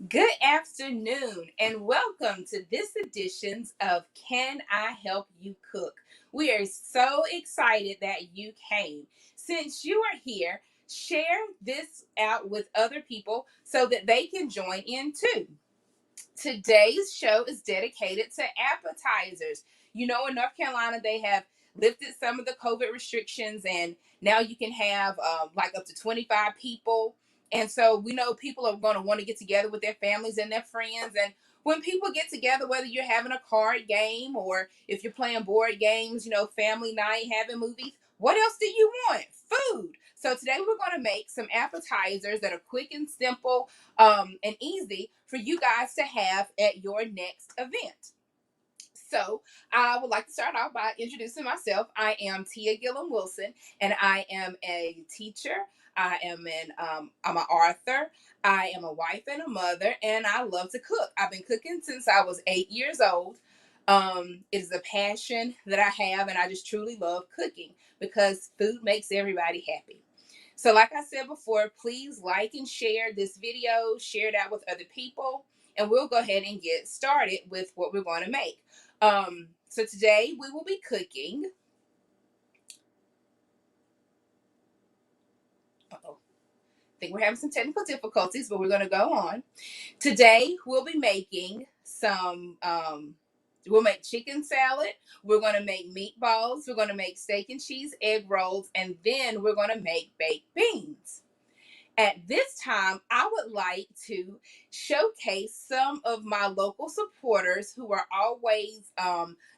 Good afternoon and welcome to this edition of Can I Help You Cook? We are so excited that you came. Since you are here, share this out with other people so that they can join in too. Today's show is dedicated to appetizers. You know, in North Carolina, they have lifted some of the COVID restrictions, and now you can have like up to 25 people. And so we know people are going to want to get together with their families and their friends. And when people get together, whether you're having a card game or if you're playing board games, you know, family night, having movies, what else do you want? Food. So today we're going to make some appetizers that are quick and simple and easy for you guys to have at your next event. So I would like to start off by introducing myself. I am Tia Gillum Wilson, and I am a teacher. I'm an author. I am a wife and a mother, and I love to cook. I've been cooking since I was 8 years old. It is a passion that I have, and I just truly love cooking because food makes everybody happy. So like I said before, please like and share this video, share it out with other people, and we'll go ahead and get started with what we're going to make. So today we will be cooking. Uh-oh. I think we're having some technical difficulties, but we're going to go on. Today we'll be making we'll make chicken salad. We're going to make meatballs. We're going to make steak and cheese egg rolls, and then we're going to make baked beans. At this time, I would like to showcase some of my local supporters who are always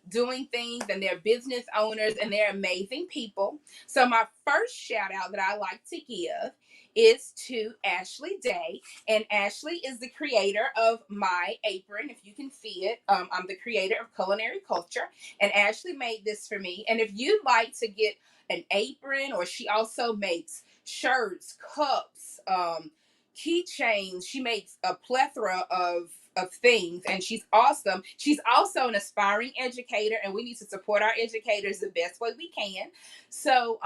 doing things, and they're business owners and they're amazing people. So my first shout out that I like to give is to Ashley Day. And Ashley is the creator of my apron. If you can see it, I'm the creator of Culinary Culture. And Ashley made this for me. And if you'd like to get an apron, or she also makes shirts, cups, keychains. She makes a plethora of things, and she's awesome. She's also an aspiring educator, and we need to support our educators the best way we can. So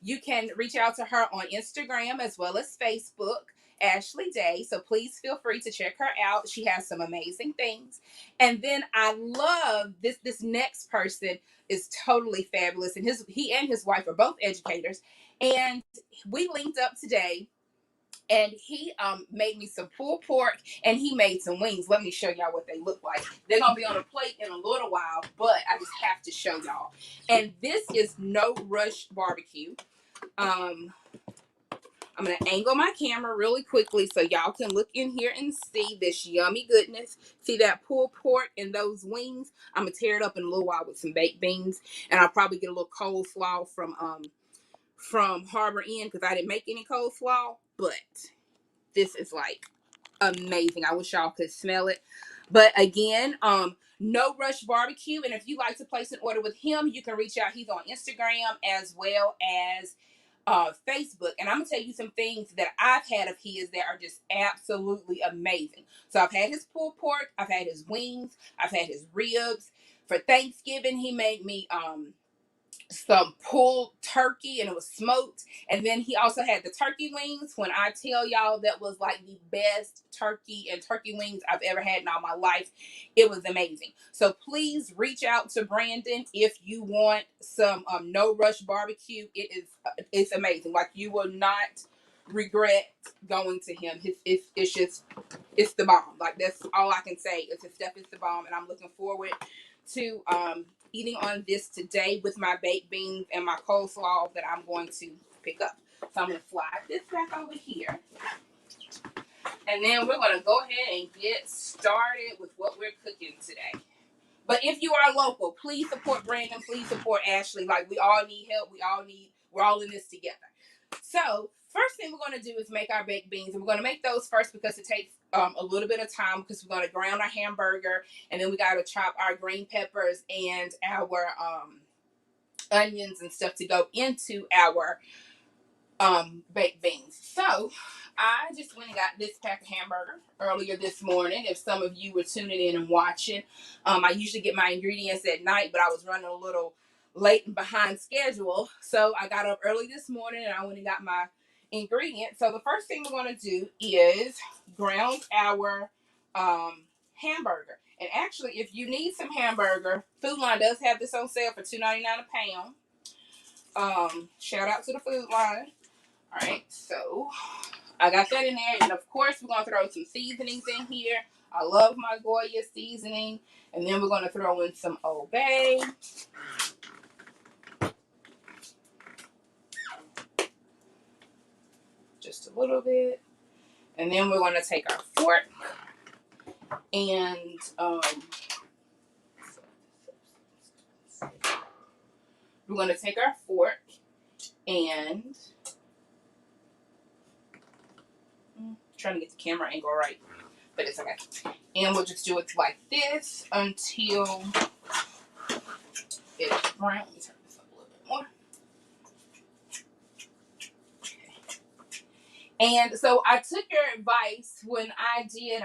you can reach out to her on Instagram as well as Facebook, Ashley Day. So please feel free to check her out. She has some amazing things. And then I love this next person is totally fabulous, and he and his wife are both educators. And we linked up today, and he made me some pulled pork, and he made some wings. Let me show y'all what they look like. They're gonna be on a plate in a little while, but I just have to show y'all. And this is No Rush Barbecue. I'm I'm going to angle my camera really quickly so y'all can look in here and see this yummy goodness. See that pulled pork and those wings? I'm going to tear it up in a little while with some baked beans. And I'll probably get a little coleslaw from Harbor Inn because I didn't make any coleslaw. But this is like amazing. I wish y'all could smell it. But again, No Rush Barbecue. And if you like to place an order with him, you can reach out. He's on Instagram as well as Facebook. And I'm gonna tell you some things that I've had of his that are just absolutely amazing. So I've had his pulled pork, I've had his wings, I've had his ribs. For Thanksgiving, he made me some pulled turkey and it was smoked. And then he also had the turkey wings. When I tell y'all, that was like the best turkey and turkey wings I've ever had in all my life. It was amazing. So please reach out to Brandon if you want some No Rush Barbecue. It's amazing. Like, you will not regret going to him. It's the bomb. Like, that's all I can say. His stuff is the bomb, and I'm looking forward to eating on this today with my baked beans and my coleslaw that I'm going to pick up. So I'm going to slide this back over here. And then we're going to go ahead and get started with what we're cooking today. But if you are local, please support Brandon. Please support Ashley. Like, we all need help. We're all in this together. So first thing we're going to do is make our baked beans. And we're going to make those first because it takes a little bit of time because we're going to ground our hamburger. And then we got to chop our green peppers and our onions and stuff to go into our baked beans. So I just went and got this pack of hamburger earlier this morning. If some of you were tuning in and watching, I usually get my ingredients at night, but I was running a little late and behind schedule. So I got up early this morning and I went and got my ingredients. So the first thing we're going to do is ground our hamburger. And actually, if you need some hamburger, Food Line does have this on sale for $2.99 a pound. Shout out to the Food Line. All right, so I got that in there, and of course we're gonna throw some seasonings in here. I love my Goya seasoning, and then we're gonna throw in some Old Bay. Just a little bit, and then we're gonna take our fork and we're gonna take our fork and trying to get the camera angle right, but it's okay. And we'll just do it like this until it's brown. Let me turn this up a little bit more. And so I took your advice when I did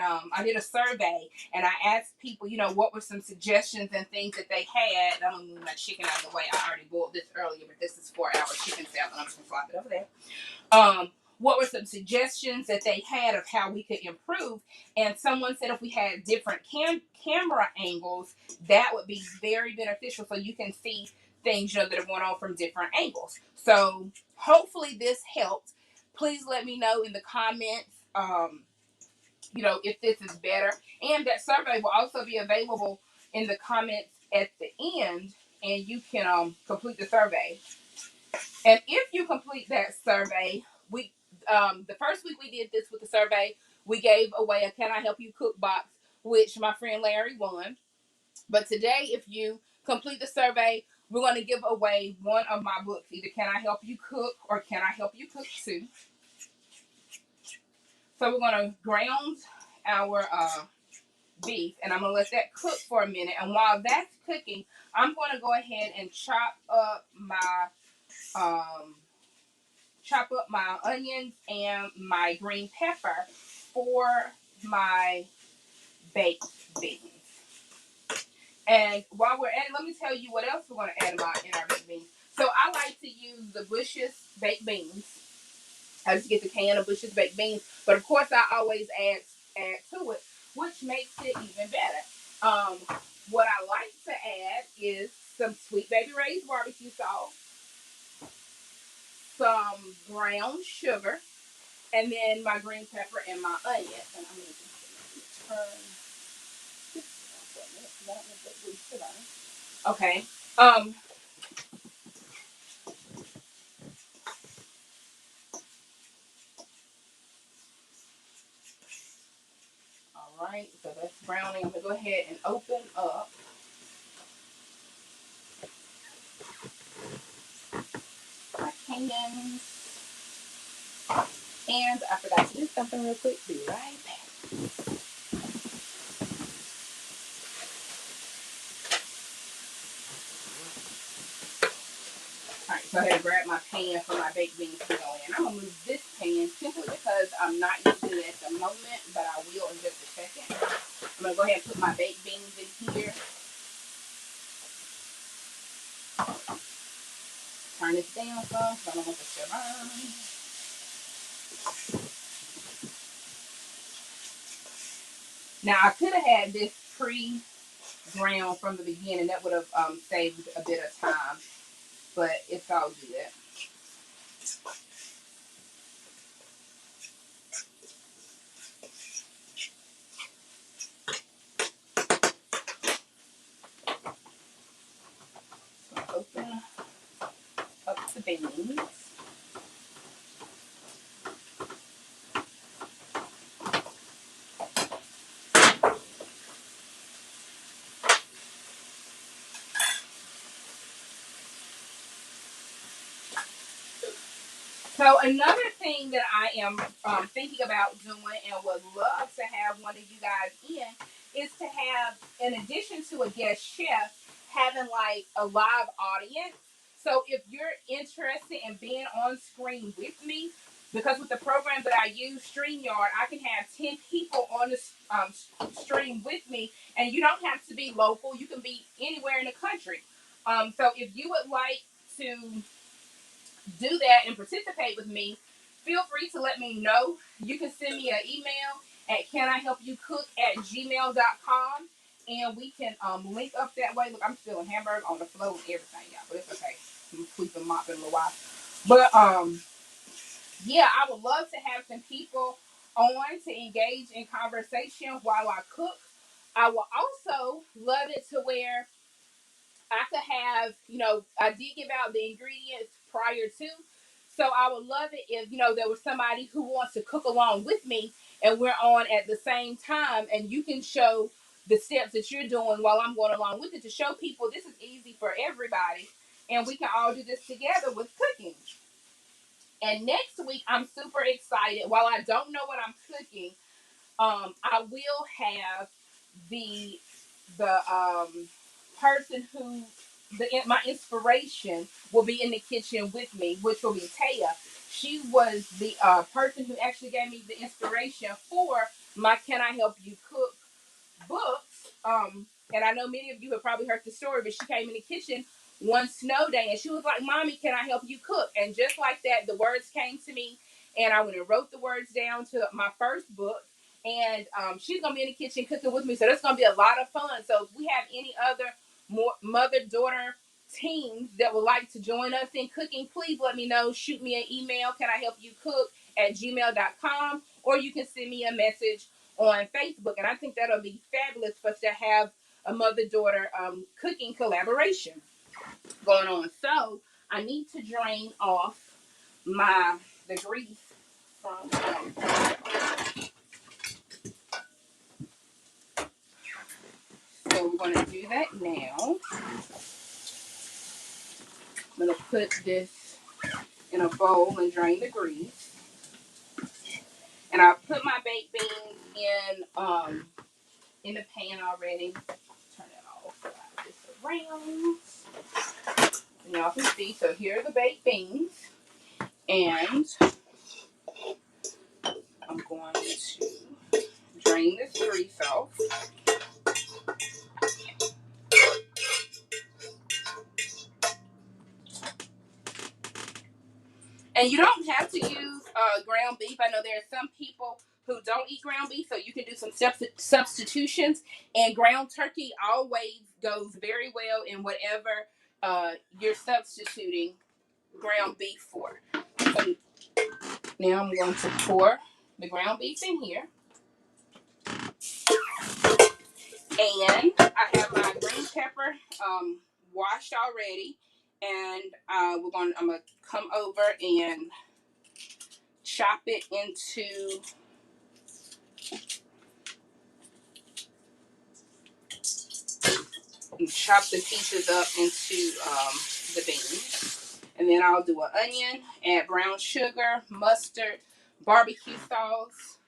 a survey and I asked people, what were some suggestions and things that they had. I'm gonna move my chicken out of the way. I already boiled this earlier, but this is for our chicken salad. I'm just gonna flop it over there. What were some suggestions that they had of how we could improve? And someone said if we had different camera angles, that would be very beneficial so you can see things that are going on from different angles. So hopefully this helped. Please let me know in the comments, if this is better. And that survey will also be available in the comments at the end, and you can complete the survey. And if you complete that survey, the first week we did this with the survey, we gave away a Can I Help You Cook box, which my friend Larry won. But today, if you complete the survey, we're going to give away one of my books, either Can I Help You Cook or Can I Help You Cook Too. So we're going to ground our beef, and I'm going to let that cook for a minute. And while that's cooking, I'm going to go ahead and chop up my onions and my green pepper for my baked beans. And while we're at it, let me tell you what else we're going to add in our baked beans. So I like to use the Bush's baked beans. I just get the can of Bush's baked beans, but of course I always add to it, which makes it even better. What I like to add is some Sweet Baby Ray's barbecue sauce, some brown sugar, and then my green pepper and my onions. And I'm going to turn this for a minute. Okay. right, so that's browning. I'm gonna go ahead and open up my cans. And I forgot to do something real quick. Be right back. All right, so I had to grab my pan for my baked beans to go in. I'm gonna move this pan simply because I'm not using it at the moment, but I will in just a second. I'm gonna go ahead and put my baked beans in here. Turn this down some so I don't want the to burn. Now I could have had this pre-ground from the beginning. That would have saved a bit of time, but it's all good. So open up the beans. So another thing that I am thinking about doing and would love to have one of you guys in is to have, in addition to a guest chef, having like a live audience. So if you're interested in being on screen with me, because with the program that I use, StreamYard, I can have 10 people on the stream with me, and you don't have to be local. You can be anywhere in the country. So if you would like to do that and participate with me, feel free to let me know. You can send me an email at canihelpyoucook@gmail.com, and we can link up that way. Look, I'm spilling hamburger on the floor and everything, y'all, but it's okay. I'm sweeping, mopping a little while. But yeah, I would love to have some people on to engage in conversation while I cook. I will also love it to where I could have, I did give out the ingredients prior to. So I would love it if, there was somebody who wants to cook along with me and we're on at the same time and you can show the steps that you're doing while I'm going along with it to show people this is easy for everybody and we can all do this together with cooking. And next week, I'm super excited. While I don't know what I'm cooking, I will have the person who my inspiration will be in the kitchen with me, which will be Taya. She was the person who actually gave me the inspiration for my "Can I Help You Cook" books. And I know many of you have probably heard the story, but she came in the kitchen one snow day and she was like, "Mommy, can I help you cook?" And just like that, the words came to me, and I went and wrote the words down to my first book. And she's gonna be in the kitchen cooking with me, so that's gonna be a lot of fun. So if we have any other more mother-daughter teams that would like to join us in cooking, please let me know. Shoot me an email, can I help you cook @gmail.com, or you can send me a message on Facebook. And I think that'll be fabulous for us to have a mother-daughter cooking collaboration going on. So I need to drain off the grease from so we're going to do that now. I'm going to put this in a bowl and drain the grease. And I put my baked beans in the pan already. Turn it off. Slide this around. And y'all can see. So here are the baked beans. And I'm going to drain this grease off. And you don't have to use ground beef. I know there are some people who don't eat ground beef, so you can do some substitutions. And ground turkey always goes very well in whatever you're substituting ground beef for. So now I'm going to pour the ground beef in here. And I have my green pepper washed already. And I'm gonna come over and chop it into and chop the pieces up into the beans. And then I'll do an onion, add brown sugar, mustard, barbecue sauce.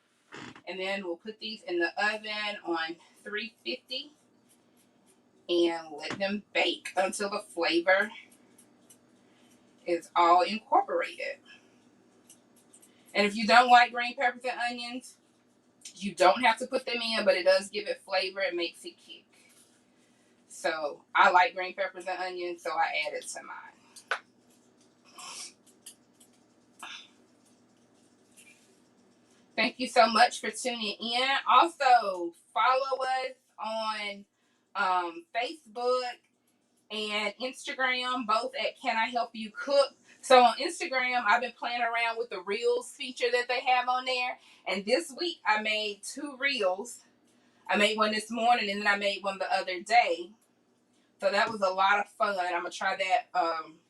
And then we'll put these in the oven on 350 and let them bake until the flavor is all incorporated. And if you don't like green peppers and onions, you don't have to put them in, but it does give it flavor. It makes it kick. So I like green peppers and onions, so I added to mine. Thank you so much for tuning in. Also, follow us on Facebook and Instagram, both at Can I Help You Cook. So on Instagram, I've been playing around with the Reels feature that they have on there. And this week, I made 2 Reels. I made one this morning, and then I made one the other day. So that was a lot of fun. I'm going to try that,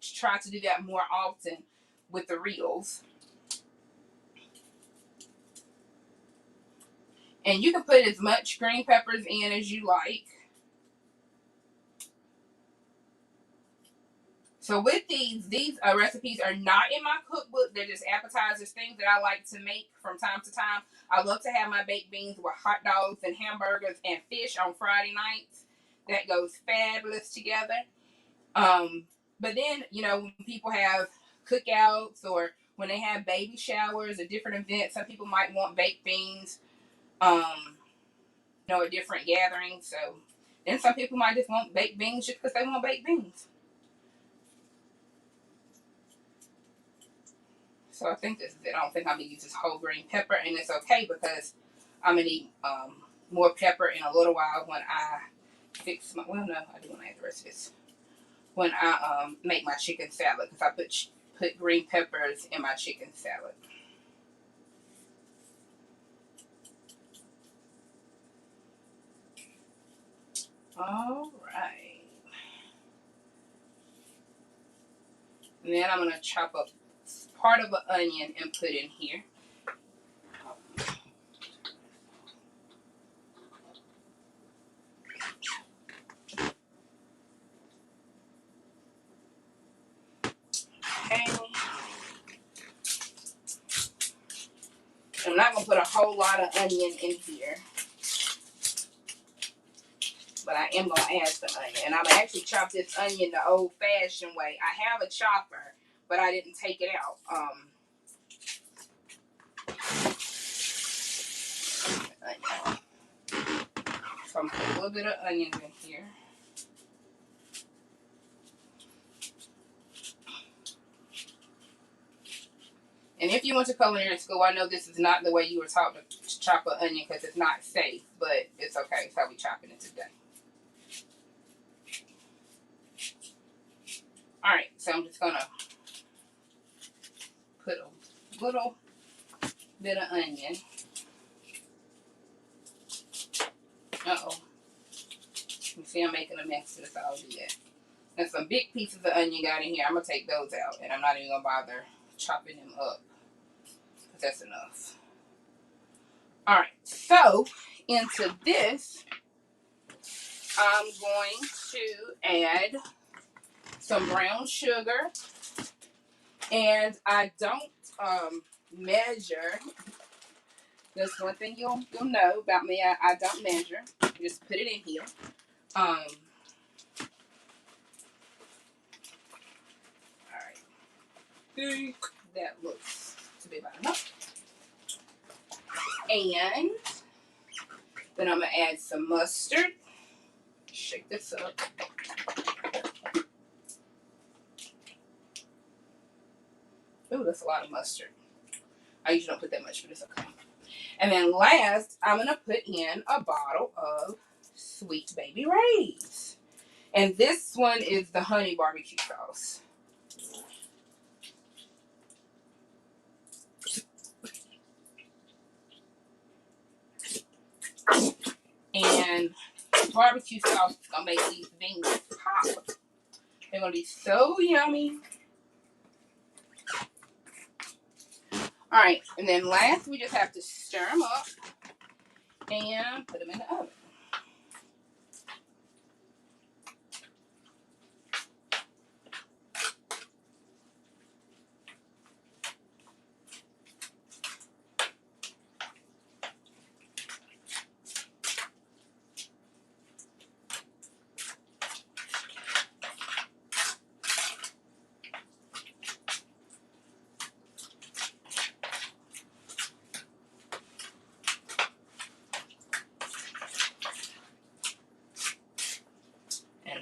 try to do that more often with the Reels. And you can put as much green peppers in as you like. So with these recipes are not in my cookbook. They're just appetizers, things that I like to make from time to time. I love to have my baked beans with hot dogs and hamburgers and fish on Friday nights. That goes fabulous together. But then, when people have cookouts or when they have baby showers or different events, some people might want baked beans, a different gathering. So then some people might just want baked beans just because they want baked beans. So I think this is it. I don't think I'm going to use this whole green pepper, and it's okay because I'm going to need more pepper in a little while when I fix my, well, no, I do want to add the rest of this. When I make my chicken salad, because I put green peppers in my chicken salad. All right. And then I'm going to chop up part of an onion and put in here. Okay. I'm not going to put a whole lot of onion in here, but I am going to add some onion. And I'm going to actually chop this onion the old-fashioned way. I have a chopper, but I didn't take it out. Onion. So I'm going to put a little bit of onions in here. And if you went to culinary school, I know this is not the way you were taught to chop an onion because it's not safe, but it's okay. It's how we chopping it today. All right, so I'm just gonna put a little bit of onion. Uh-oh. You see I'm making a mess of this. I'll do that. And some big pieces of onion got in here. I'm going to take those out, and I'm not even going to bother chopping them up because that's enough. All right, so into this, I'm going to add some brown sugar, and I don't measure. That's one thing you'll know about me. I don't measure. Just put it in here. All right. think that looks to be about enough. And then I'm going to add some mustard. Shake this up. Ooh, that's a lot of mustard. I usually don't put that much, but it's okay. And then last, I'm going to put in a bottle of Sweet Baby Ray's. And this one is the honey barbecue sauce. And barbecue sauce is going to make these beans pop. They're going to be so yummy. All right, and then last, we just have to stir them up and put them in the oven.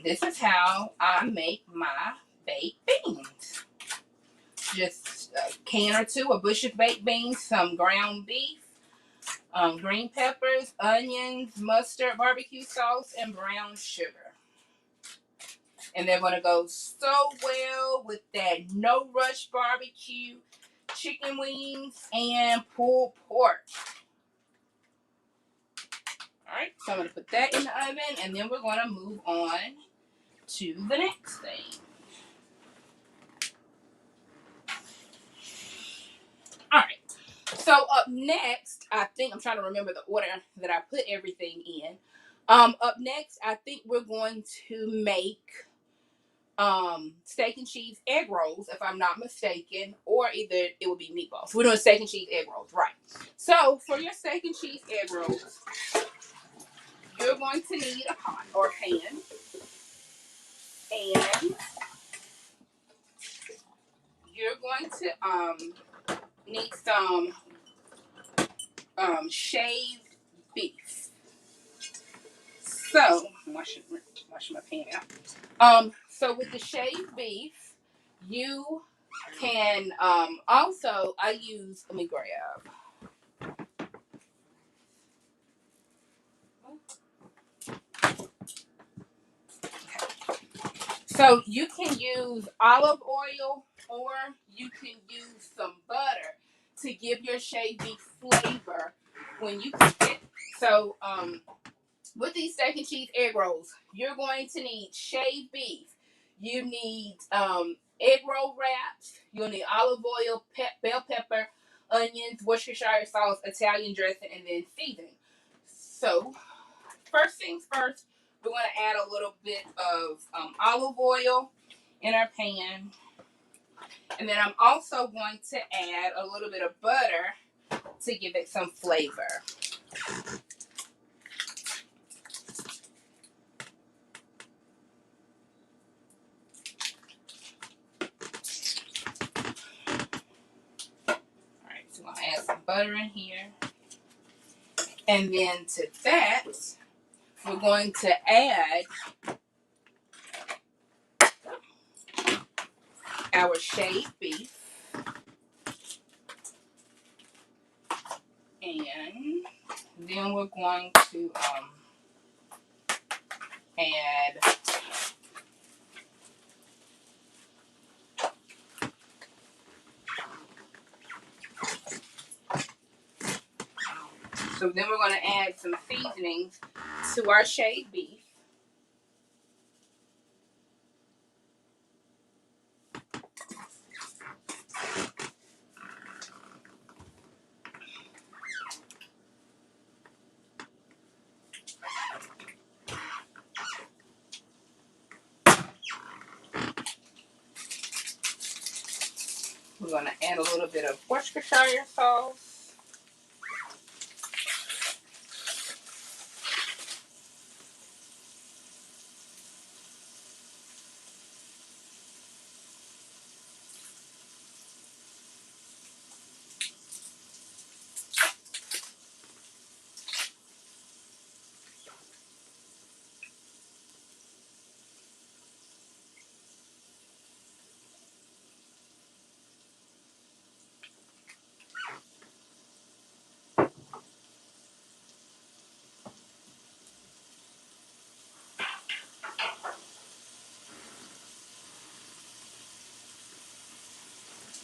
this is how I make my baked beans. Just a can or two of Bush's baked beans, some ground beef, green peppers, onions, mustard, barbecue sauce, and brown sugar. And they're going to go so well with that no rush barbecue, chicken wings, and pulled pork. All right, so I'm going to put that in the oven, and then we're going to move on to the next thing. All right, so up next, I think I'm trying to remember the order that I put everything in. Up next, I think we're going to make steak and cheese egg rolls, if I'm not mistaken, or either it would be meatballs. We're doing steak and cheese egg rolls, right? So for your steak and cheese egg rolls, you're going to need a pot or pan, and you're going to need some shaved beef. So wash my pan out. So with the shaved beef, you can also I use. Let me grab. So you can use olive oil or you can use some butter to give your shaved beef flavor when you cook it. So with these steak and cheese egg rolls, you're going to need shaved beef. You need egg roll wraps. You'll need olive oil, bell pepper, onions, Worcestershire sauce, Italian dressing, and then seasoning. So first things first, we're going to add a little bit of olive oil in our pan. And then I'm also going to add a little bit of butter to give it some flavor. Alright, so I'm going to add some butter in here. And then to that, we're going to add our shaved beef. And then we're going to add so then we're going to add some seasonings to our shaved beef. We're going to add a little bit of Worcestershire sauce.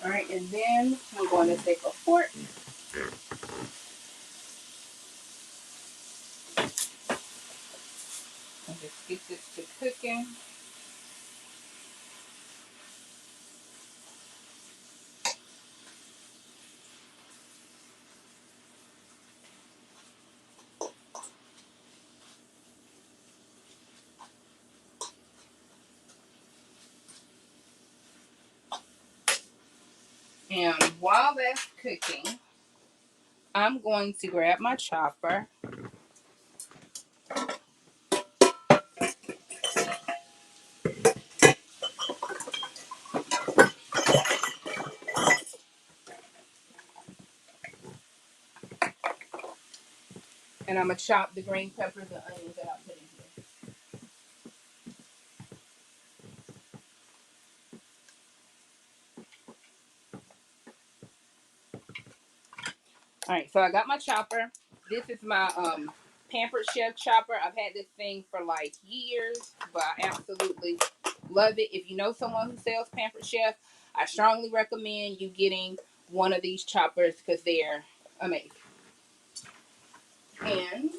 All right, and then I'm going to take a fork and just get this to cooking. And while that's cooking, I'm going to grab my chopper. And I'm going to chop the green peppers and onions that I put in here. All right, so I got my chopper. This is my Pampered Chef chopper. I've had this thing for like years, but I absolutely love it. If you know someone who sells Pampered Chef, I strongly recommend you getting one of these choppers because they're amazing. And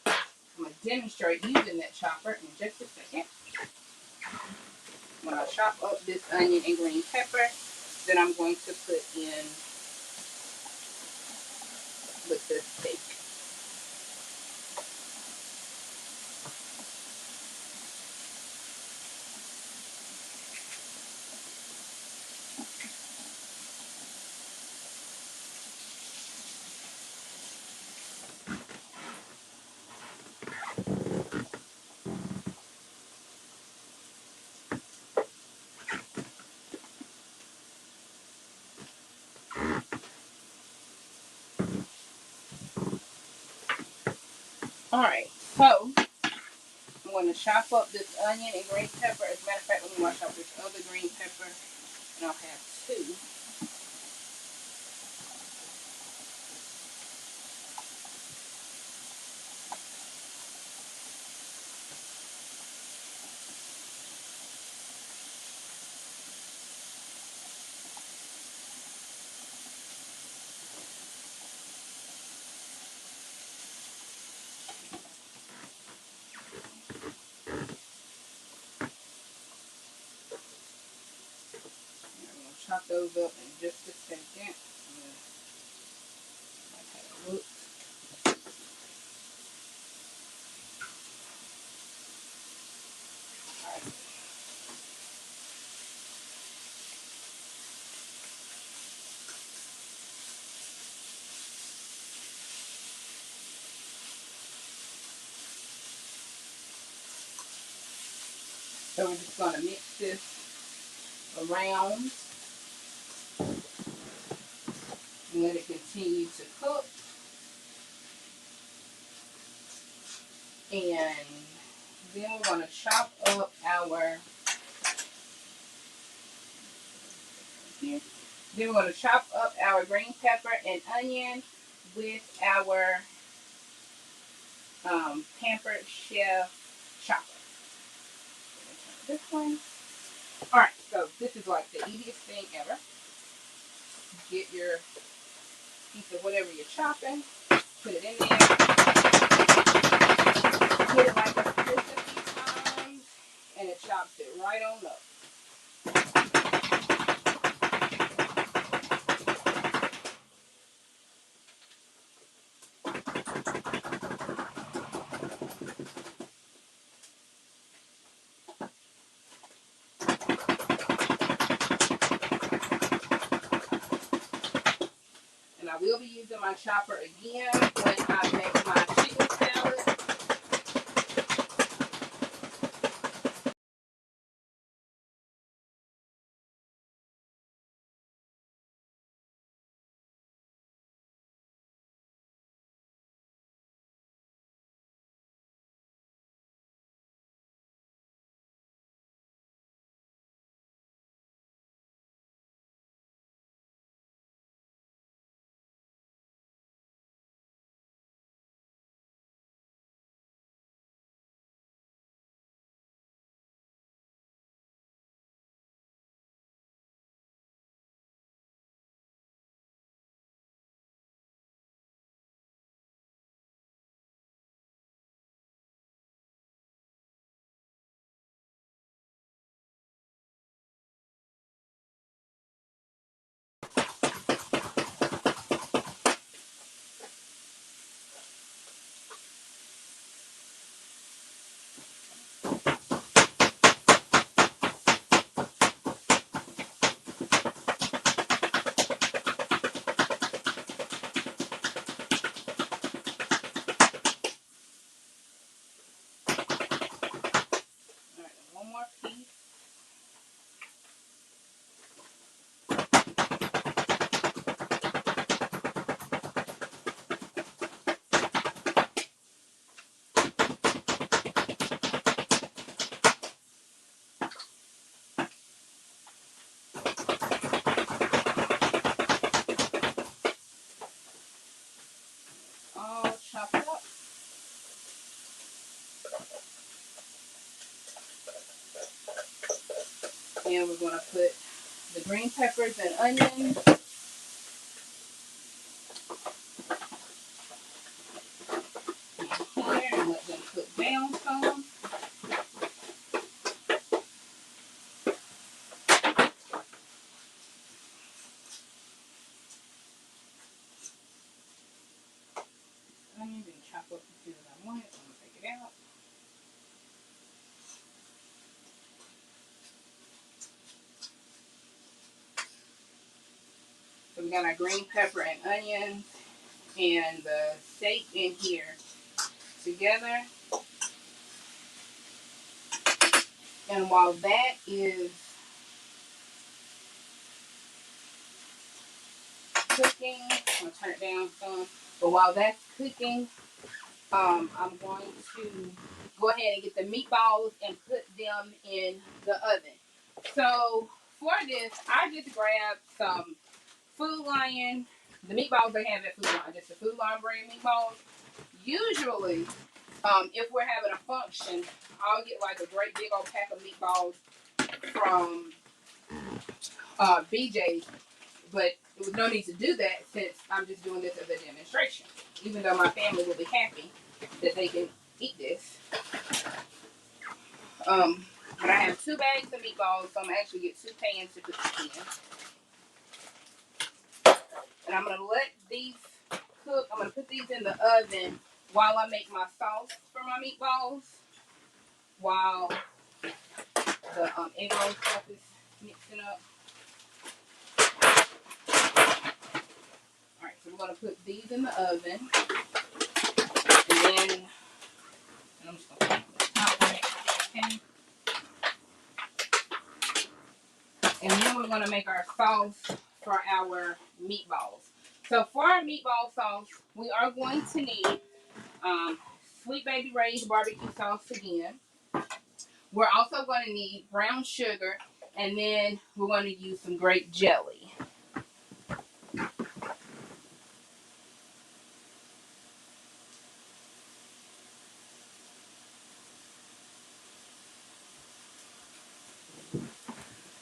I'm going to demonstrate using that chopper in just a second. When I chop up this onion and green pepper, then I'm going to put in with the steak. All right, so I'm going to chop up this onion and green pepper. As a matter of fact, let me wash up this other green pepper, and I'll have two. And I'm going to chop those up in just a second. Look. All right. So we're just going to mix this around and let it continue to cook. And then we're going to chop up our here. Then we're going to chop up our green pepper and onion with our Pampered Chef chopper. This one. All right, so this is like the easiest thing ever. Get your piece of whatever you're chopping, put it in there, hit it like a fist a few times, and it chops it right on up. And I will be using my chopper again when I make my chicken salad. All right, one more piece. And we're going to put the green peppers and onions. Here and let them cook down some. Onions and chop up the two that I want. I'm going to take it out. So we got our green pepper and onions and the steak in here together. And while that is cooking, I'm going to turn it down some. But while that's cooking, I'm going to go ahead and get the meatballs and put them in the oven. So for this, I just grabbed some Food Lion, the meatballs they have at Food Lion, just the Food Lion brand meatballs. Usually, if we're having a function, I'll get like a great big old pack of meatballs from BJ's, but there was no need to do that since I'm just doing this as a demonstration. Even though my family will be happy that they can eat this. But I have 2 bags of meatballs, so I'm gonna actually get 2 pans to put this in. And I'm gonna let these cook. I'm gonna put these in the oven while I make my sauce for my meatballs. While the egg roll stuff is mixing up. Alright, so we're gonna put these in the oven. And then I'm just gonna put the top on it. Okay. And then we're gonna make our sauce for our meatballs. So for our meatball sauce, we are going to need Sweet Baby Ray's barbecue sauce again. We're also going to need brown sugar, and then we're going to use some grape jelly.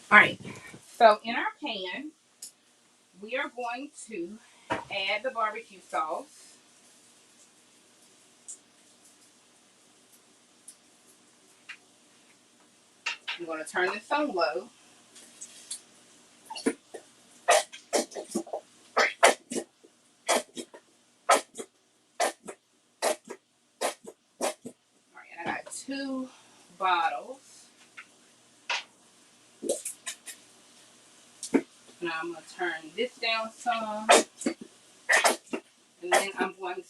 All right, so in our pan, we are going to add the barbecue sauce. I'm going to turn this on low. All right, I got 2 bottles. Now I'm going to turn this down some. And then I'm going to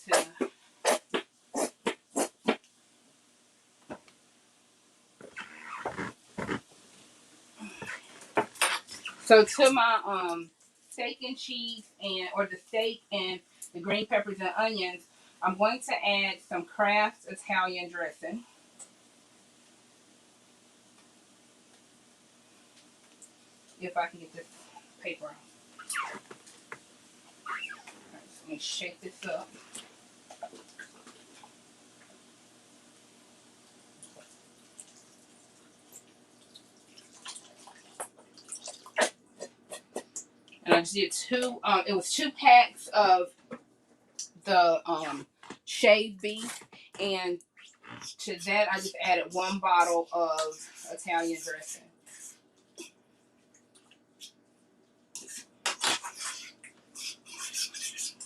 so to my steak and cheese or the steak and the green peppers and onions, I'm going to add some Kraft Italian dressing. If I can get this paper. Right, so let me shake this up. And I just did 2. It was 2 packs of the shaved beef, and to that I just added 1 bottle of Italian dressing.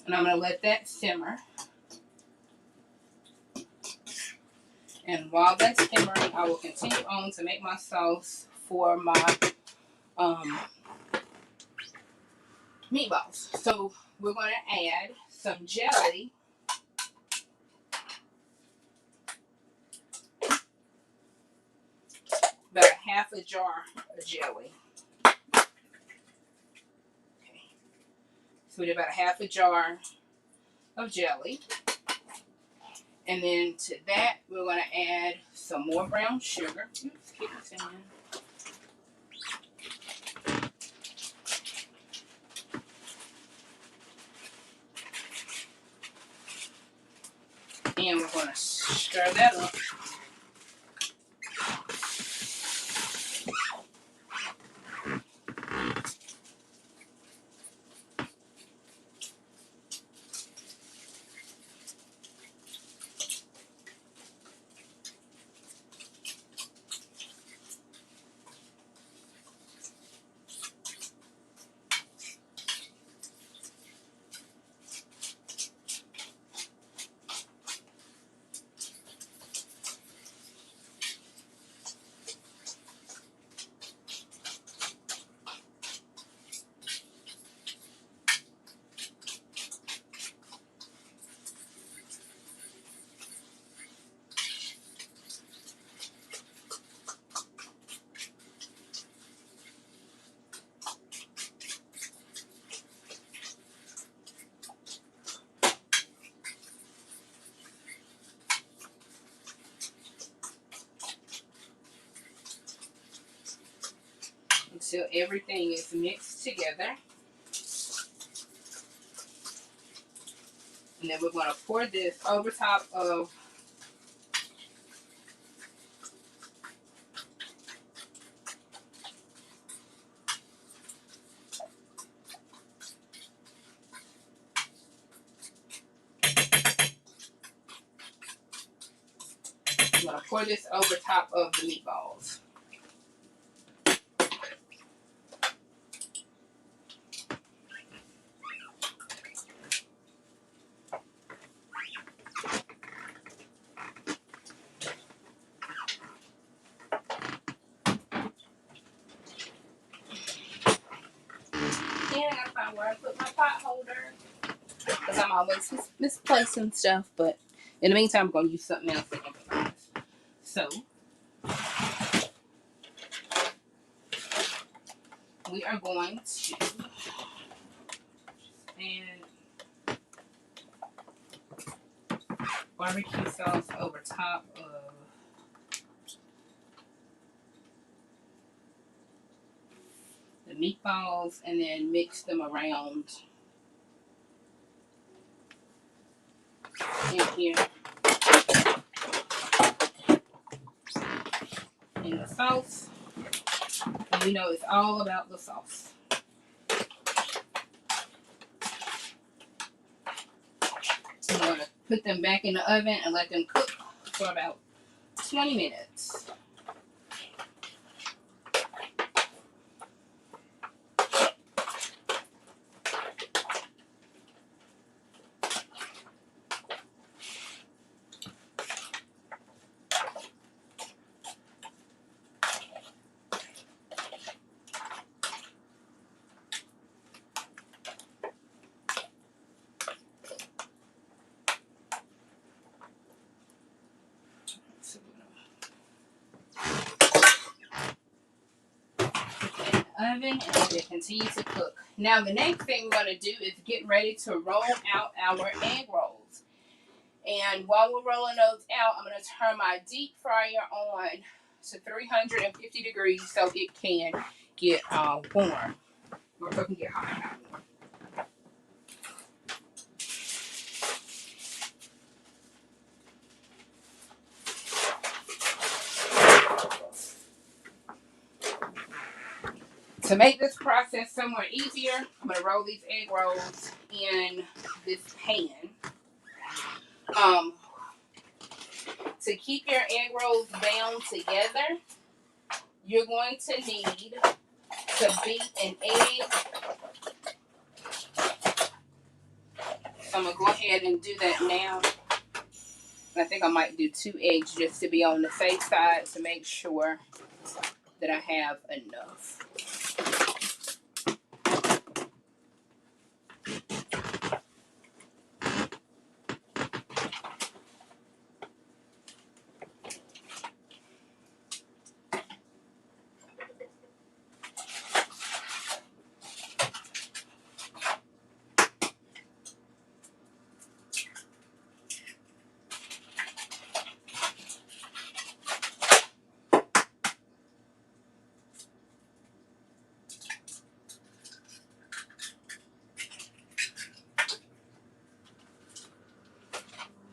And I'm going to let that simmer. And while that's simmering, I will continue on to make my sauce for my meatballs. So we're going to add some jelly. About a half a jar of jelly. Okay. So we did about a half a jar of jelly. And then to that, we're going to add some more brown sugar. Oops, keep this in. And we're going to stir that up. until everything is mixed together. And then we're going to pour this over top of the meatballs. And I gotta find where I put my pot holder, because I'm always misplacing stuff. But in the meantime, I'm going to use something else to improvise. So we are going to add barbecue sauce over top of the meatballs, and then mix them around in here in the sauce. And you know it's all about the sauce. I'm going to put them back in the oven and let them cook for about 20 minutes. Oven and let it continue to cook. Now the next thing we're going to do is get ready to roll out our egg rolls. And while we're rolling those out, I'm going to turn my deep fryer on to 350 degrees so it can get warm. Or so it can get hot. Not warm. To make this process somewhat easier, I'm going to roll these egg rolls in this pan. To keep your egg rolls bound together, you're going to need to beat an egg. So I'm going to go ahead and do that now. I think I might do 2 eggs just to be on the safe side to make sure that I have enough.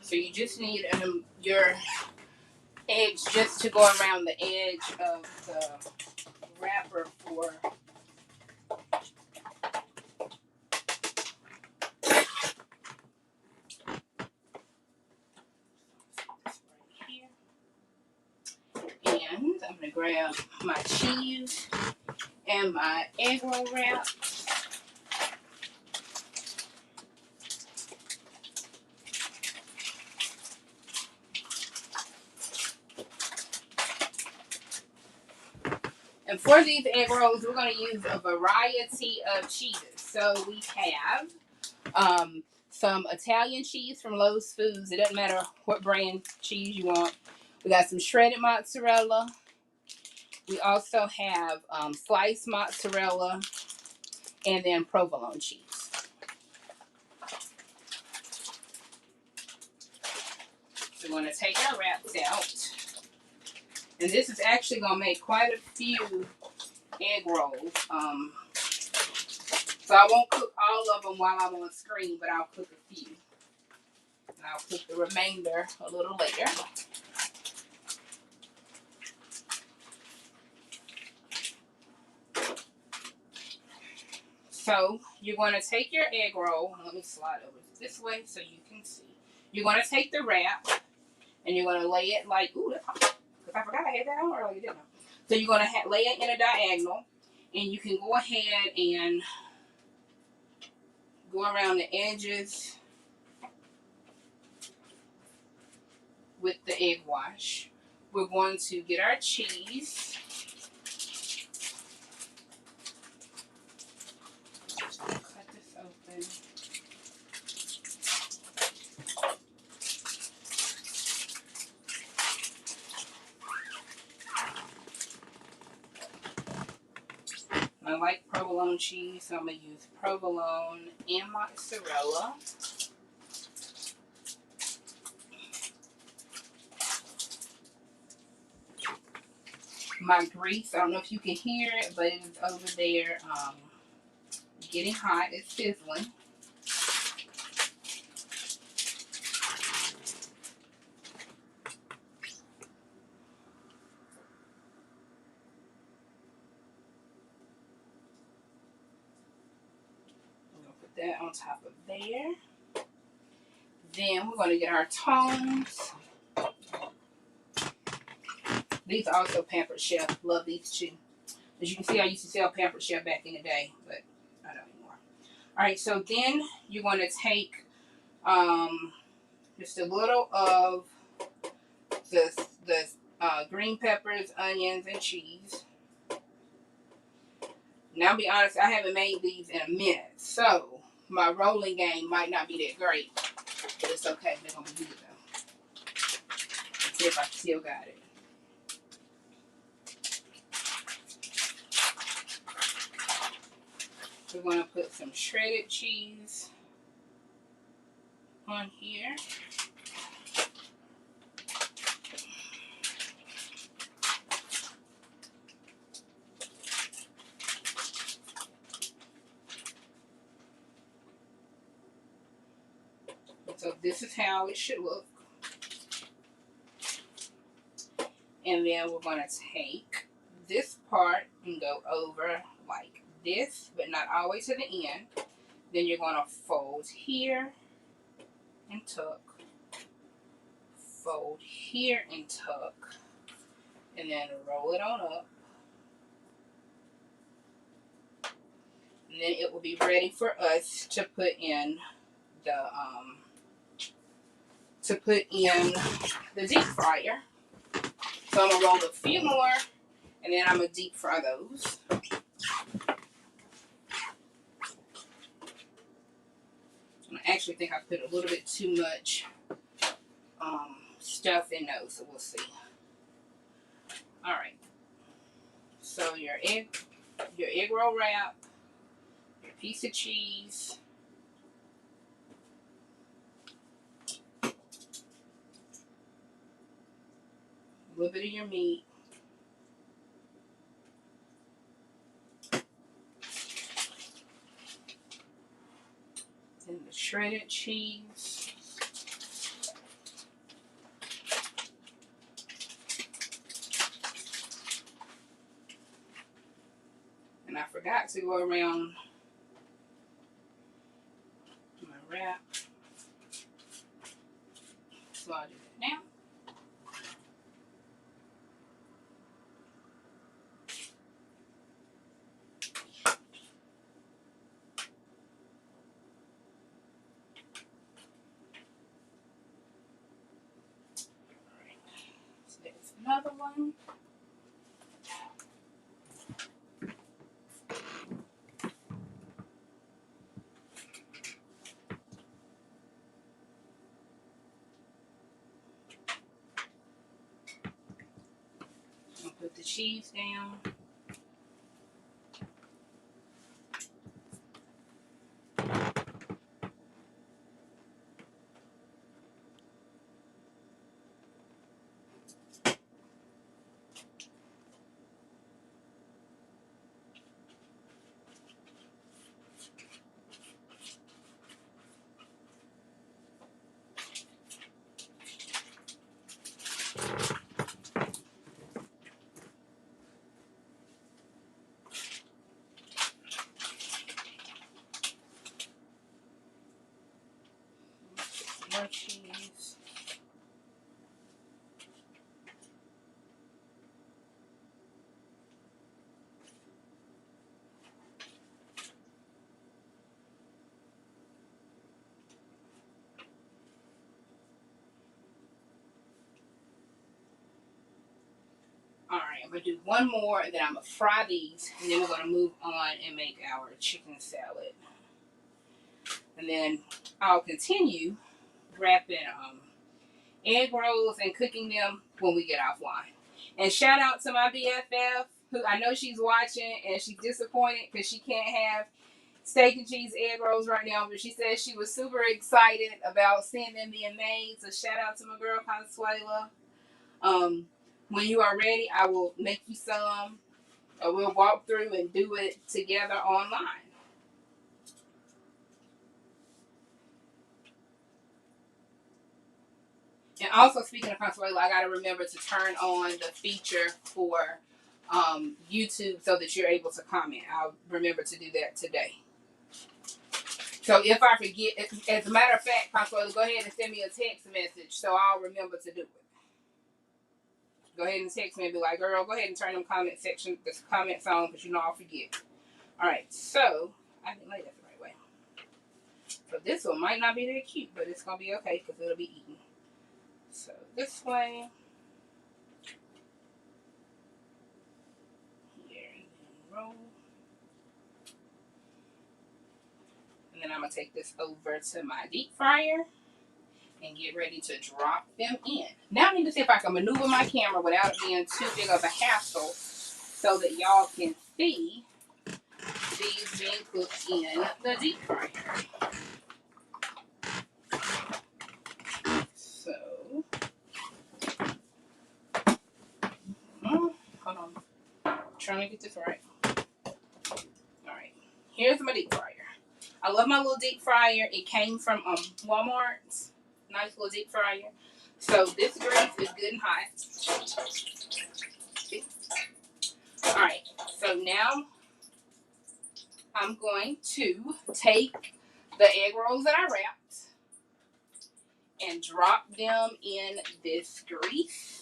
So you just need your eggs just to go around the edge of the wrapper for here. And I'm going to grab my cheese and my egg roll wrap. And for these egg rolls, we're going to use a variety of cheeses. So we have some Italian cheese from Lowe's Foods. It doesn't matter what brand cheese you want. We got some shredded mozzarella. We also have sliced mozzarella and then provolone cheese. So we're going to take our wraps out. And this is actually going to make quite a few egg rolls. So I won't cook all of them while I'm on screen, but I'll cook a few. And I'll cook the remainder a little later. So you're going to take your egg roll. Let me slide over this way so you can see. You're going to take the wrap and you're going to lay it like, ooh, that's hot. Because I forgot I had that on earlier, didn't I? So you're going to lay it in a diagonal, and you can go ahead and go around the edges with the egg wash. We're going to get our cheese. Cut this open. I like provolone cheese, so I'm going to use provolone and mozzarella. My grease, I don't know if you can hear it, but it is over there getting hot. It's sizzling. I'm going to put that on top of there. Then we're going to get our tongs. These are also Pampered Chef. Love these too. As you can see, I used to sell Pampered Chef back in the day, but I don't anymore. Alright, so then you're going to take just a little of the green peppers, onions, and cheese. Now, I'll be honest, I haven't made these in a minute, so my rolling game might not be that great, but it's okay. They're going to be good, though. Let's see if I still got it. We're going to put some shredded cheese on here. So this is how it should look. And then we're going to take this part and go over like this, but not all the way to the end. Then you're going to fold here and tuck. Fold here and tuck. And then roll it on up. And then it will be ready for us to put in the deep fryer. So I'm gonna roll a few more, and then I'm gonna deep fry those. I actually think I put a little bit too much stuff in those, so we'll see. All right. So your egg roll wrap, your piece of cheese, a little bit of your meat, then the shredded cheese. And I forgot to go around my wrap. So I'll do that now. Alright. So there's another one. I'll put the cheese down. more cheese. All right, I'm gonna do one more, and then I'm gonna fry these, and then we're gonna move on and make our chicken salad. And then I'll continue wrapping egg rolls and cooking them when we get offline. And shout out to my BFF, who I know she's watching, and she's disappointed because she can't have steak and cheese egg rolls right now, but she said she was super excited about seeing them being made. So shout out to my girl Consuela. When you are ready, I will make you some, or we'll walk through and do it together online. And also, speaking of Consuela, I got to remember to turn on the feature for YouTube so that you're able to comment. I'll remember to do that today. So if I forget, as a matter of fact, Consuela, go ahead and send me a text message so I'll remember to do it. Go ahead and text me and be like, girl, go ahead and turn them the comments on because you know I'll forget. All right, so I didn't lay that the right way. So this one might not be that cute, but it's going to be okay because it'll be eaten. So this way. Here, and then roll. And then I'm going to take this over to my deep fryer and get ready to drop them in. Now I need to see if I can maneuver my camera without it being too big of a hassle so that y'all can see these being cooked in the deep fryer. So, hold on. I'm trying to get this right. Alright, here's my deep fryer. I love my little deep fryer. It came from Walmart. Nice little deep fryer. So this grease is good and hot. Alright, so now I'm going to take the egg rolls that I wrapped and drop them in this grease.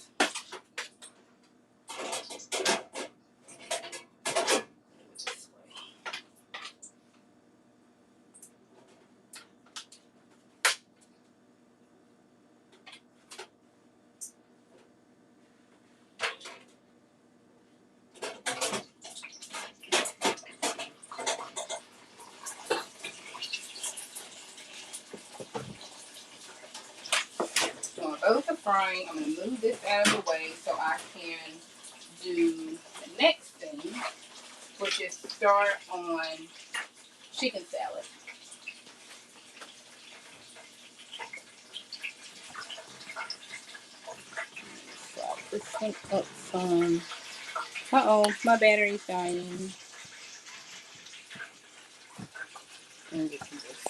So both are frying. I'm going to move this out of the way so I can do the next thing, which is start on chicken salad. So this thing up some. Uh-oh, my battery's dying. Let me get to this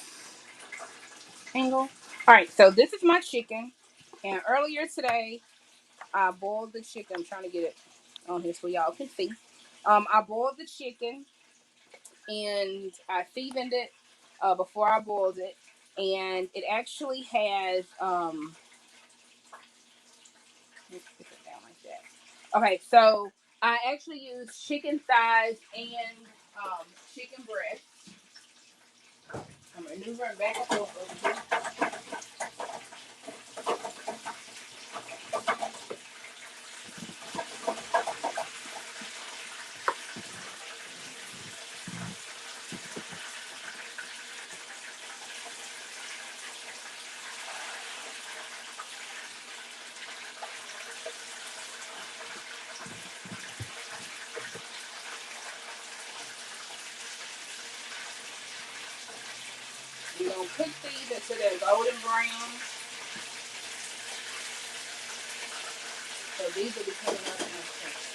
angle. All right, so this is my chicken. And earlier today, I boiled the chicken. I'm trying to get it on here so y'all can see. I boiled the chicken and I seasoned it before I boiled it. And it actually has, let's put it down like that. Okay, so I actually use chicken thighs and chicken breast. I'm maneuvering back and forth over here. We're going to cook these until they're golden brown. So these will be coming up in a second.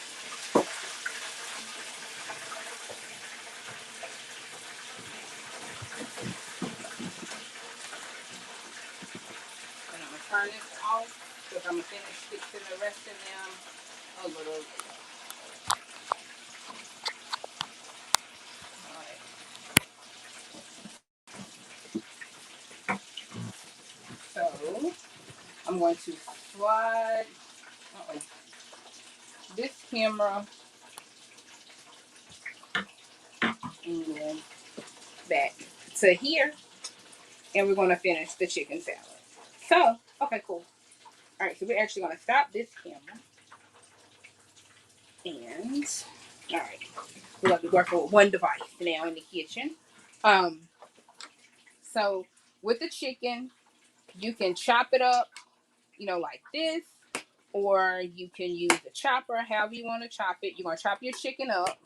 And I'm going to turn this off because I'm going to finish fixing the rest of them a little later. So I'm going to slide this camera and back to here, and we're going to finish the chicken salad. So, okay, cool. All right, so we're actually going to stop this camera, and all right, we're going to be working with one device now in the kitchen. So with the chicken, you can chop it up, like this, or you can use the chopper, however you want to chop it. You're going to chop your chicken up.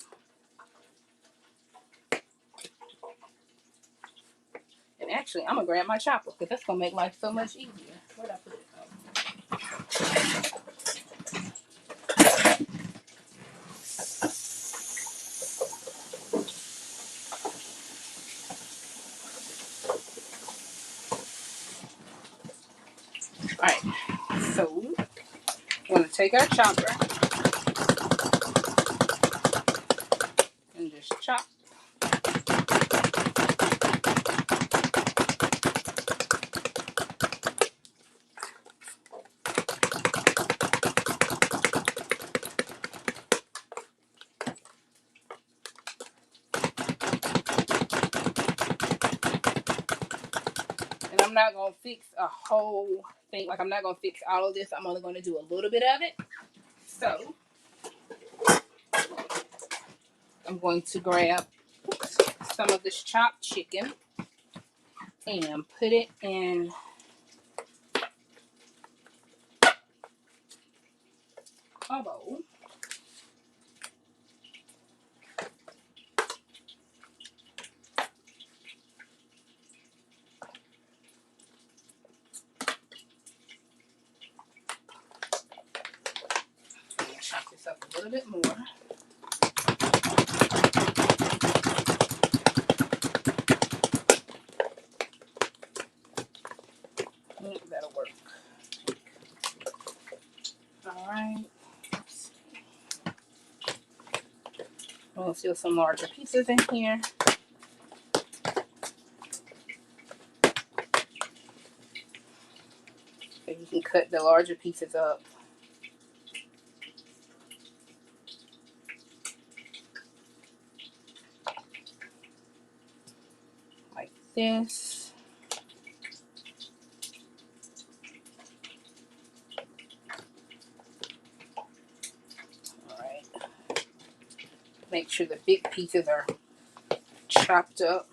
And actually, I'm going to grab my chopper because that's going to make life so much easier. Where'd I put it? All right, so we're going to take our chopper and just chop. And I'm not going to fix a whole thing. Like, I'm not going to fix all of this. I'm only going to do a little bit of it. So I'm going to grab some of this chopped chicken and put it in a bowl. I'm going to chop this up a little bit more. That'll work. All right. We'll seal some larger pieces in here. So you can cut the larger pieces up. Like this. All right. Make sure the big pieces are chopped up.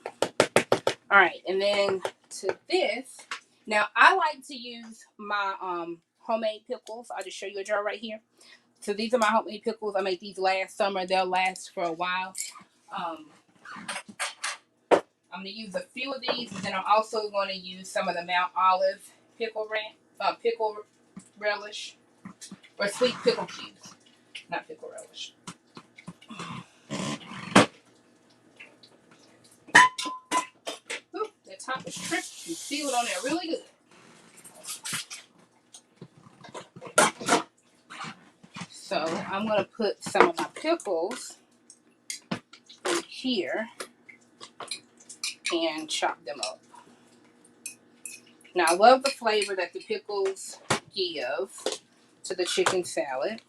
All right, and then to this, now I like to use my homemade pickles. I'll just show you a jar right here. So these are my homemade pickles. I made these last summer. They'll last for a while. I'm going to use a few of these, and then I'm also going to use some of the Mount Olive pickle relish, or sweet pickle cubes, not pickle relish. Ooh, that top is tricky. You seal it on there really good. So I'm going to put some of my pickles in here and chop them up. Now I love the flavor that the pickles give to the chicken salad.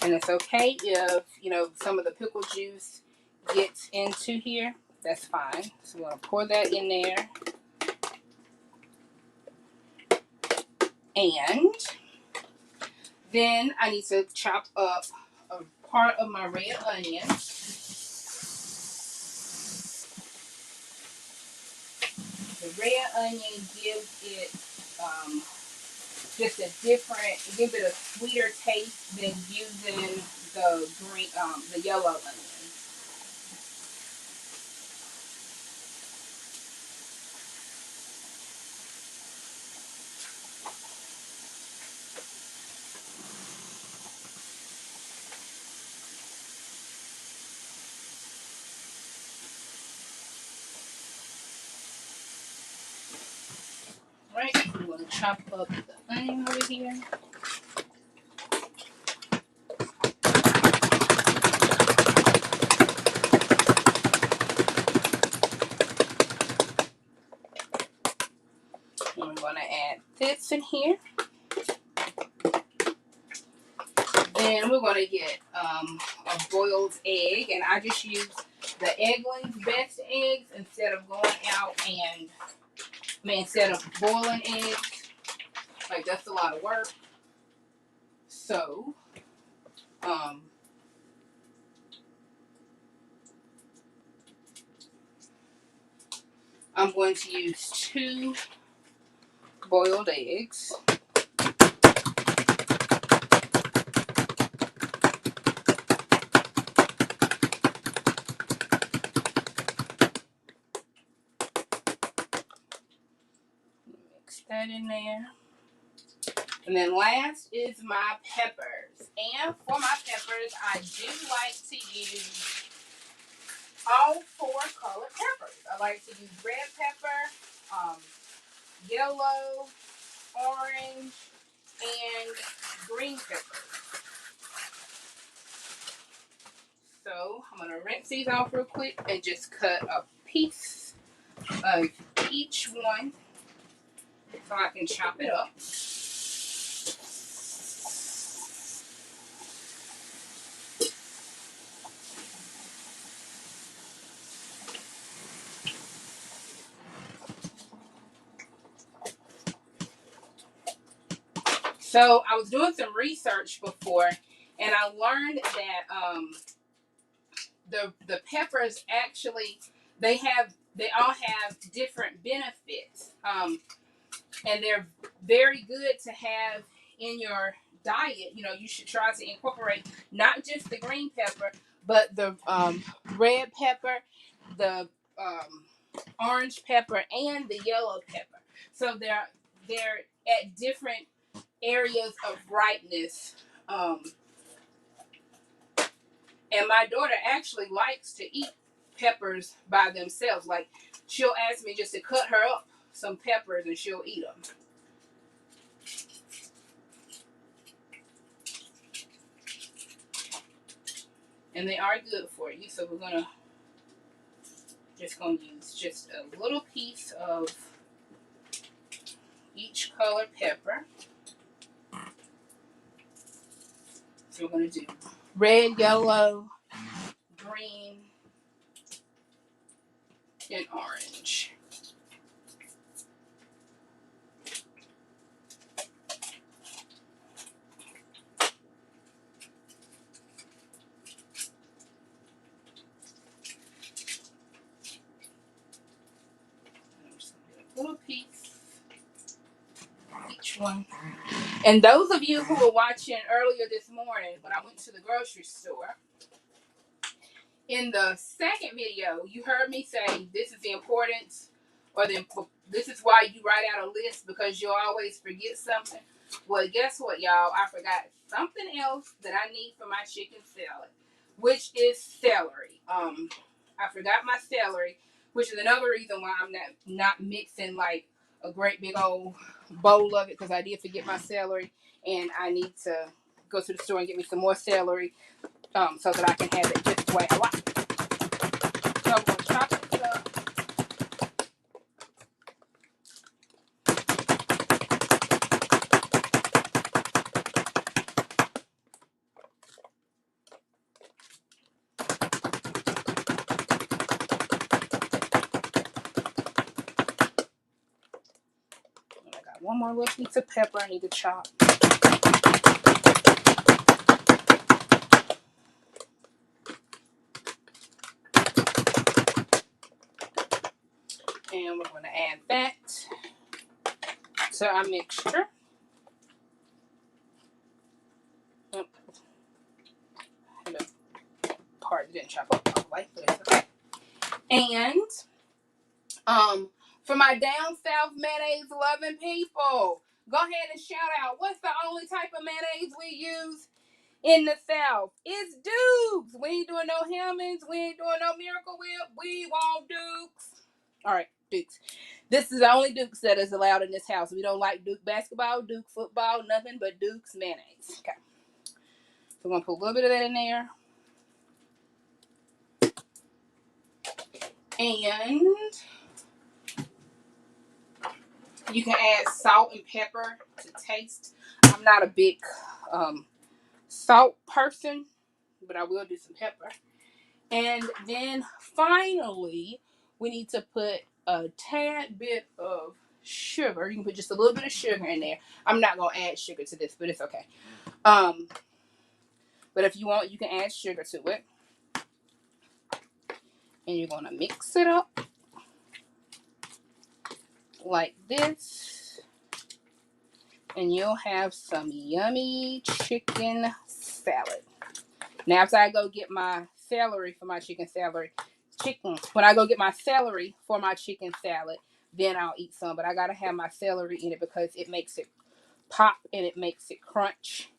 And it's okay if, some of the pickle juice gets into here. That's fine. So we're going to pour that in there. And then I need to chop up a part of my red onion. The red onion gives it just it gives it a sweeter taste than using the yellow onion. Right, so we're going to chop up the onion over here. going to add this in here. Then we're going to get a boiled egg. And I just use the Eggling's Best eggs instead of going out and, instead of boiling eggs. Like, that's a lot of work. So, I'm going to use 2 boiled eggs. Mix that in there. And then last is my peppers. And for my peppers, I do like to use all 4 colored peppers. I like to use red pepper, yellow, orange, and green pepper. So I'm going to rinse these off real quick and just cut a piece of each one so I can chop it up. So I was doing some research before, and I learned that the peppers actually they all have different benefits, and they're very good to have in your diet. You know, you should try to incorporate not just the green pepper, but the red pepper, the orange pepper, and the yellow pepper. So they're at different areas of ripeness. And my daughter actually likes to eat peppers by themselves. Like, she'll ask me just to cut her up some peppers and she'll eat them. And they are good for you. So we're gonna use just a little piece of each colored pepper. So we're gonna do red, yellow, green, and orange. A little piece, each one. And those of you who were watching earlier this morning when I went to the grocery store, in the second video, you heard me say this is the importance, or this is why you write out a list, because you'll always forget something. Well, guess what, y'all? I forgot something else that I need for my chicken salad, which is celery. I forgot my celery, which is another reason why I'm not mixing like a great big old bowl of it, because I did forget my celery, and I need to go to the store and get me some more celery, so that I can have it just the way I like it. So I'm going to chop this up. I got one more little piece of pepper I need to chop. And we're going to add that to our mixture. The part that didn't chop up all the way, but it's okay. And for my down south mayonnaise loving people, go ahead and shout out, what's the only type of mayonnaise we use in the South? It's Dukes. We ain't doing no Hellmann's. We ain't doing no Miracle Whip. We want Dukes. All right, Dukes. This is the only Dukes that is allowed in this house. We don't like Duke basketball, Duke football, nothing but Dukes mayonnaise. Okay. So we're going to put a little bit of that in there. And You can add salt and pepper to taste. I'm not a big salt person, but I will do some pepper. And then finally, we need to put a tad bit of sugar. You can put just a little bit of sugar in there. I'm not gonna add sugar to this, but it's okay. Um, but if you want, you can add sugar to it. And you're gonna mix it up like this. And you'll have some yummy chicken salad. Now after I go get my celery for my when I go get my celery for my chicken salad, then I'll eat some. But I gotta have my celery in it because it makes it pop and it makes it crunch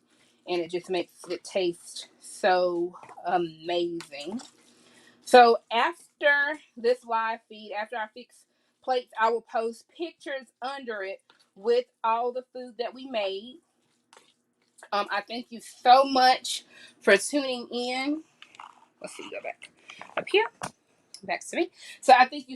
and it just makes it taste so amazing. So after this live feed, after I fix plates, I will post pictures under it with all the food that we made. I thank you so much for tuning in. Let's see, go back up here. Back to me. So I thank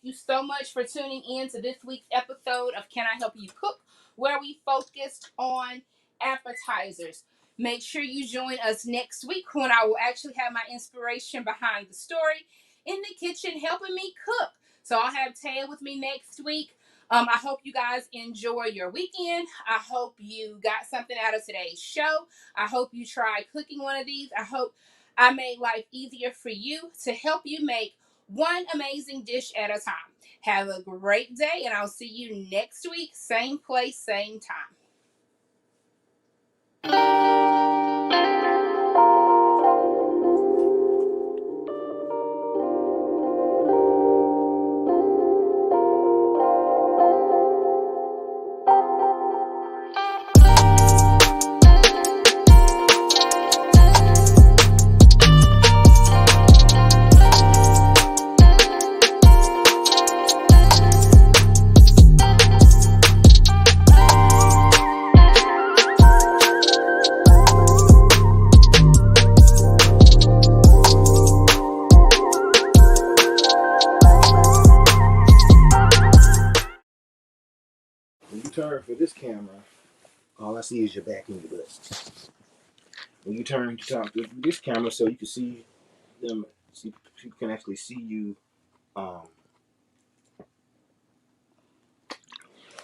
you so much for tuning in to this week's episode of Can I Help You Cook, where we focused on appetizers. Make sure you join us next week when I will actually have my inspiration behind the story in the kitchen helping me cook. So I'll have Taya with me next week. I hope you guys enjoy your weekend. I hope you got something out of today's show. I hope you try cooking one of these. I hope I made life easier for you to help you make one amazing dish at a time. Have a great day, and I'll see you next week. Same place, same time. When you turn for this camera, all I see is your back and your butt. When you turn to talk to this camera, so you can see them, see, people can actually see you